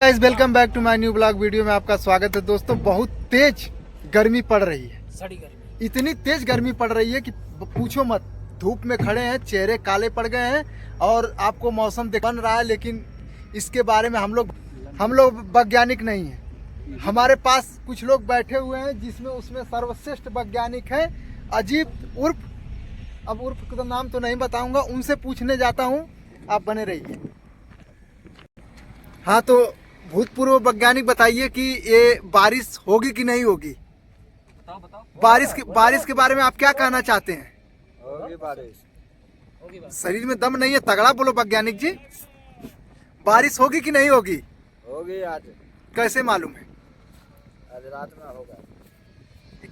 Guys welcome back to my new blog video में आपका स्वागत है। दोस्तों बहुत तेज गर्मी पड़ रही है, सड़ी गर्मी, इतनी तेज गर्मी पड़ रही है कि पूछो मत। धूप में खड़े हैं, चेहरे काले पड़ गए हैं और आपको मौसम बन रहा है, लेकिन इसके बारे में हम लोग वैज्ञानिक नहीं हैं। हमारे पास कुछ लोग बैठे हुए हैं जिसमें उसमें सर्वश्रेष्ठ वैज्ञानिक हैं अजीब उर्फ, अब उर्फ का नाम तो नहीं बताऊंगा, उनसे पूछने जाता हूँ, आप बने रहिए। हाँ तो भूतपूर्व वैज्ञानिक बताइए कि ये बारिश होगी कि नहीं होगी। बताओ। बारिश के बारे में आप क्या कहना चाहते हैं? होगी बारिश। शरीर में दम नहीं है, तगड़ा बोलो वैज्ञानिक जी। बारिश होगी कि नहीं होगी? होगी आज। कैसे मालूम है? आज रात में होगा।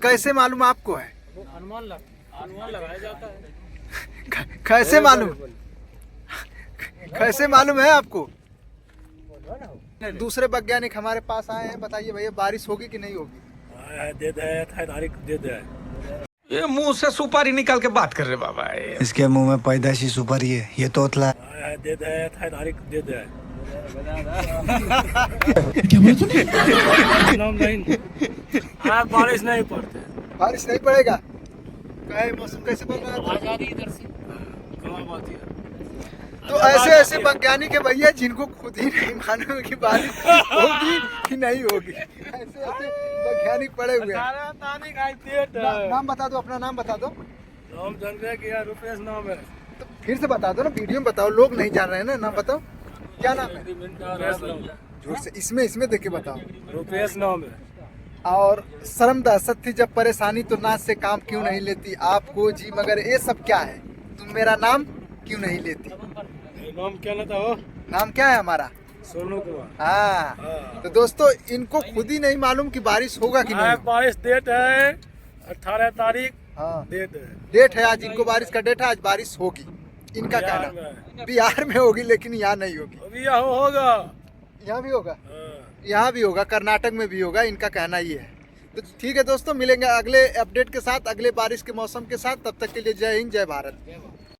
कैसे मालूम आपको है? अनुमान लगाया जाता है। कैसे मालूम? कैसे मालूम है आपको? दूसरे वैज्ञानिक हमारे पास आए हैं, बताइए भैया बारिश होगी कि नहीं होगी? दे तारीख दे दे। ये मुंह से सुपारी निकाल के बात कर रहे बाबा। इसके मुंह में पैदाशी सुपारी है, ये तोतला दे तारीख दे दे। आज बारिश नहीं पड़ते। बारिश नहीं पड़ेगा? मौसम कैसे बन रहा है? आजादी इधर से कहाँ बात है? तो ऐसे वैज्ञानिक है भैया जिनको खुद ही नहीं मालूम कि बारिश होगी कि नहीं होगी। ऐसे वैज्ञानिक पड़े हुए हैं। नाम बता दो, अपना नाम बता दो। नाम जान गए कि यार रुपेश नाम है। तो फिर से बता दो ना, वीडियो में बताओ, लोग नहीं जान रहे हैं ना। नाम बताओ, क्या नाम है? जोर से इसमें देख के बताओ। रुपेश नाम है। और शर्मदा सत्य जब परेशानी तो नाच से काम क्यों नहीं लेती आपको जी, मगर ये सब क्या है, तुम मेरा नाम क्यों नहीं लेती? नाम क्या लेता हो? नाम क्या है हमारा? सोनू कुमार। हाँ तो दोस्तों इनको खुद ही नहीं मालूम कि बारिश होगा कि नहीं। बारिश डेट है 18 तारीख। हाँ डेट है आज, इनको बारिश का डेट है, आज बारिश होगी। इनका कहना बिहार में होगी लेकिन यहाँ नहीं होगी। अभी होगा, यहाँ भी होगा, यहाँ भी होगा, कर्नाटक में भी होगा, इनका कहना ये है। तो ठीक है दोस्तों, मिलेंगे अगले अपडेट के साथ, अगले बारिश के मौसम के साथ। तब तक के लिए जय हिंद, जय भारत।